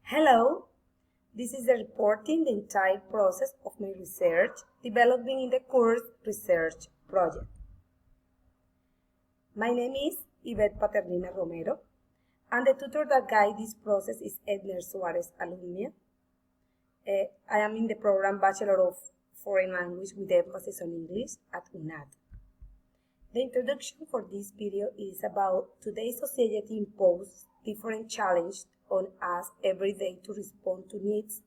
Hello, this is the reporting the entire process of my research developing in the course research project. My name is Yvette Paternina Romero, and the tutor that guides this process is Edner Suarez Alumnia. I am in the program Bachelor of Foreign Language with emphasis on English at UNAD. The introduction for this video is about today's society imposes different challenges on us every day to respond to needs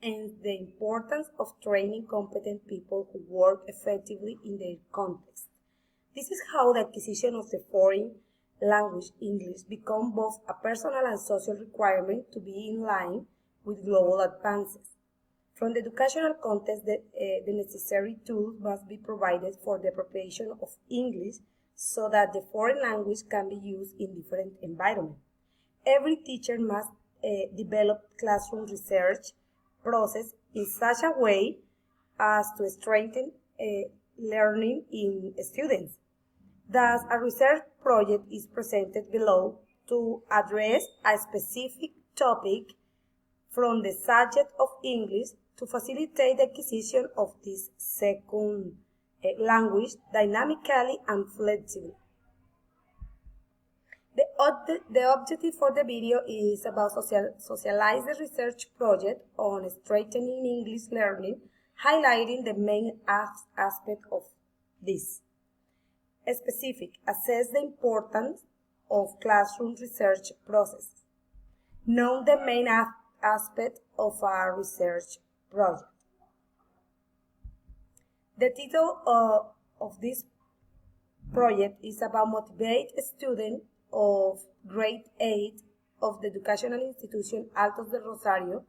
and the importance of training competent people who work effectively in their context. This is how the acquisition of the foreign language English becomes both a personal and social requirement to be in line with global advances. From the educational context, the necessary tools must be provided for the appropriation of English so that the foreign language can be used in different environments. Every teacher must develop classroom research process in such a way as to strengthen learning in students. Thus, a research project is presented below to address a specific topic from the subject of English to facilitate the acquisition of this second language dynamically and flexibly. The objective for the video is about socialize the research project on strengthening English learning, highlighting the main aspect of this. Specific, assess the importance of classroom research process. Know the main aspect of a research project. The title of this project is about motivate students of grade 8 of the educational institution Altos de Rosario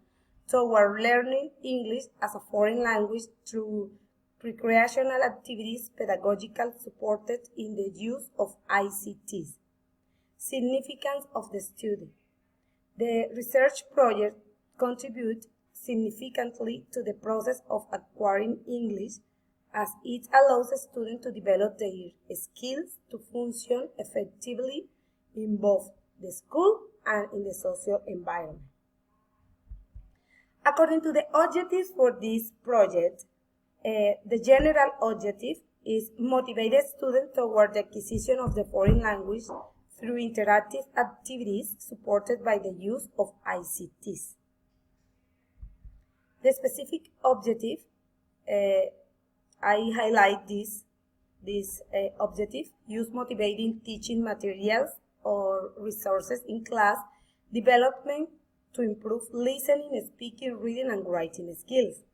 toward learning English as a foreign language through recreational activities pedagogical supported in the use of ICTs. Significance of the student. The research project contributes significantly to the process of acquiring English as it allows students to develop their skills to function effectively in both the school and in the social environment. According to the objectives for this project, the general objective is motivate students toward the acquisition of the foreign language through interactive activities supported by the use of ICTs. The specific objective, I highlight this objective, use motivating teaching materials or resources in class development to improve listening, speaking, reading, and writing skills.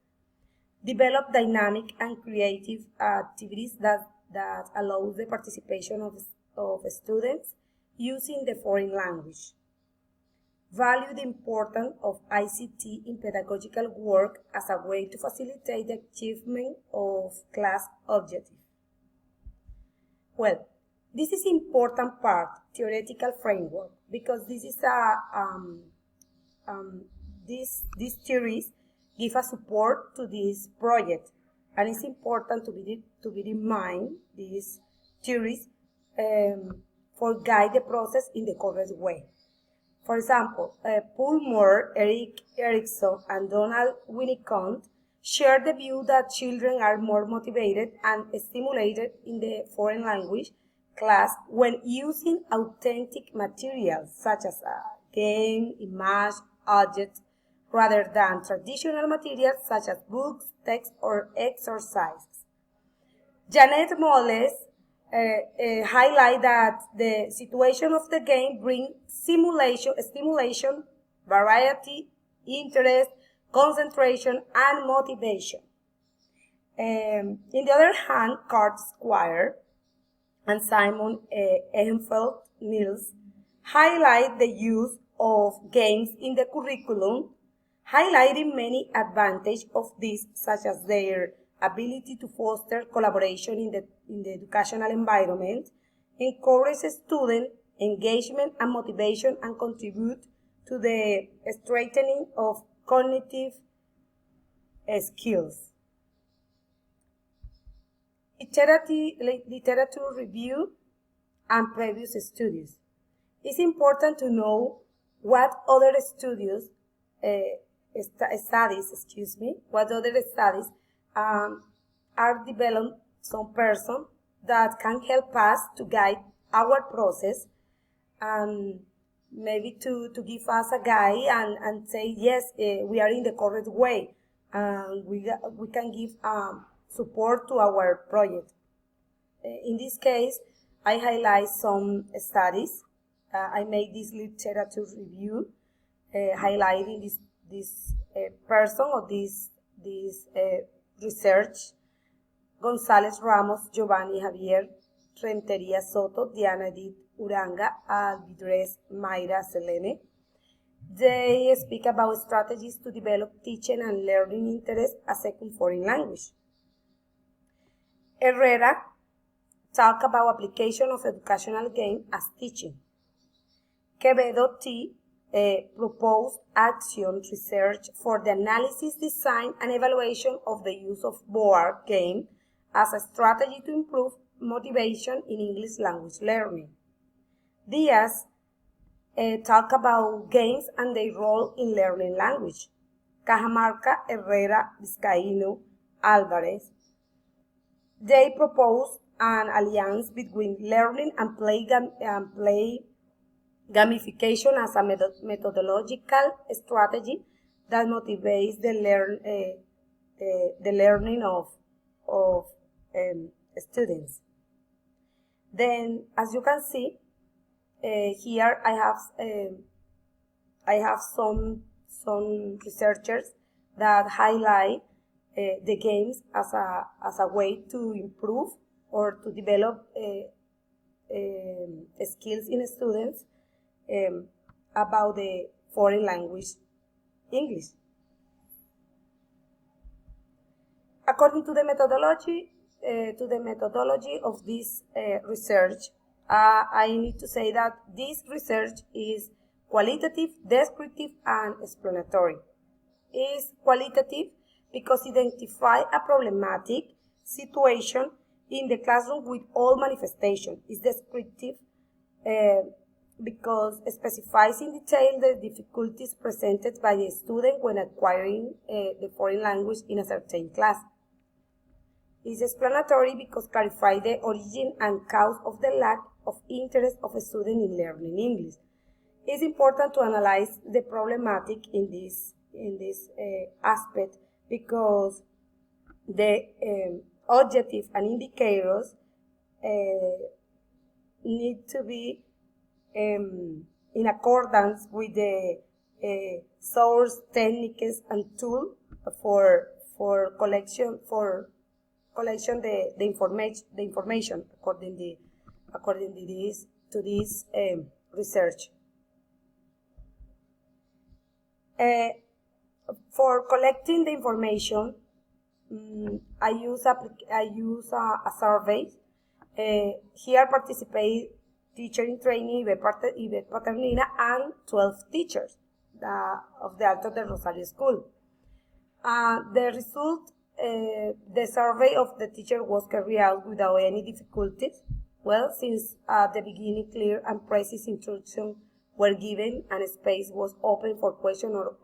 Develop dynamic and creative activities that allow the participation of students using the foreign language. Value the importance of ICT in pedagogical work as a way to facilitate the achievement of class objectives. Well, this is important part, theoretical framework, because this is these theories give a support to this project, and it's important to be in mind these theories for guide the process in the correct way. For example, Paul Moore, Erik Erikson, and Donald Winnicott share the view that children are more motivated and stimulated in the foreign language class when using authentic materials such as game, image, objects, rather than traditional materials such as books, text, or exercises. Janet Moles highlight that the situation of the game brings stimulation, variety, interest, concentration, and motivation. In the other hand, Kurt Squire and Simon Ehrenfeld Niels highlight the use of games in the curriculum, highlighting many advantages of this, such as their ability to foster collaboration in the educational environment, encourage student engagement and motivation, and contribute to the strengthening of cognitive skills. Literature review and previous studies. It's important to know what other studies what other studies are developed some person that can help us to guide our process and maybe to give us a guide and say, yes, we are in the correct way. We can give support to our project. In this case, I highlight some studies. I made this literature review, highlighting this person or this research: González Ramos, Giovanni Javier, Renteria Soto, Diana Edith Uranga, Alvidres Mayra Selene. They speak about strategies to develop teaching and learning interest as second foreign language. Herrera talk about application of educational game as teaching. Quevedo T. Proposed action research for the analysis, design, and evaluation of the use of board game as a strategy to improve motivation in English language learning. Diaz talk about games and their role in learning language. Cajamarca, Herrera, Vizcaíno, Álvarez. They propose an alliance between learning and play gamification as a methodological strategy that motivates the learning of students. Then, as you can see, here I have some researchers that highlight the games as a way to improve or to develop skills in students about the foreign language English. According to the methodology of this research, I need to say that this research is qualitative, descriptive, and explanatory. It is qualitative because it identifies a problematic situation in the classroom with all manifestations. It's descriptive because it specifies in detail the difficulties presented by the student when acquiring the foreign language in a certain class. It's explanatory because it clarifies the origin and cause of the lack of interest of a student in learning English. It's important to analyze the problematic in this aspect because the objectives and indicators need to be in accordance with the source, techniques, and tool for collection the information according to this research. For collecting the information, I use a survey. Here participate teacher in training, Ivette Paternina, and 12 teachers of the Alto del Rosario School. The result, the survey of the teacher was carried out without any difficulties. Well, since at the beginning clear and precise instructions were given and space was open for question or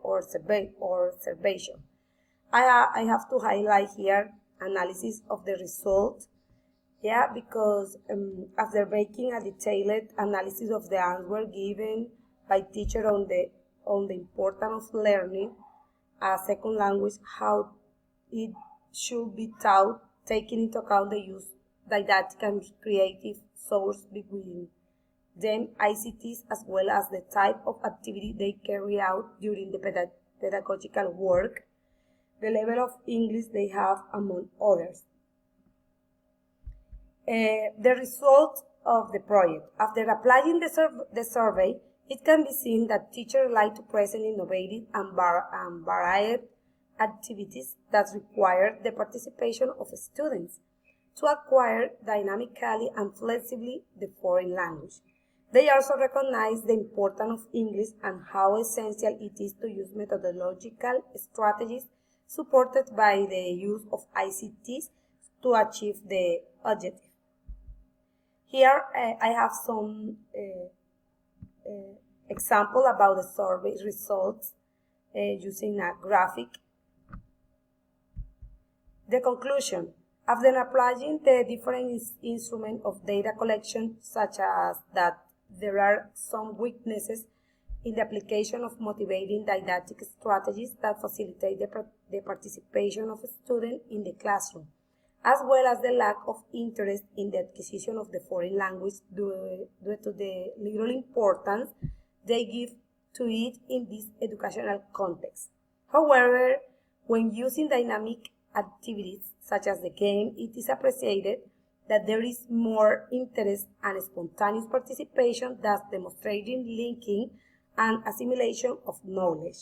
observation. I have to highlight here analysis of the result. Yeah, because after making a detailed analysis of the answer given by teacher on the importance of learning a second language, how it should be taught, taking into account the use didactic and creative source between them, ICTs, as well as the type of activity they carry out during the pedagogical work, the level of English they have, among others. The result of the project. After applying the survey, it can be seen that teachers like to present innovative and varied activities that require the participation of students to acquire dynamically and flexibly the foreign language. They also recognize the importance of English and how essential it is to use methodological strategies supported by the use of ICTs to achieve the objective. Here I have some example about the survey results. using a graphic. The conclusion. After applying the different instruments of data collection, such as that there are some weaknesses in the application of motivating didactic strategies that facilitate the participation of students in the classroom, as well as the lack of interest in the acquisition of the foreign language due to the little importance they give to it in this educational context. However, when using dynamic activities such as the game, it is appreciated that there is more interest and spontaneous participation, thus demonstrating linking and assimilation of knowledge.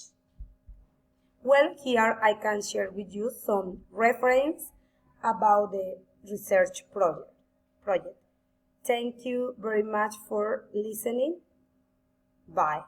Well, here I can share with you some reference about the research project. Thank you very much for listening. Bye.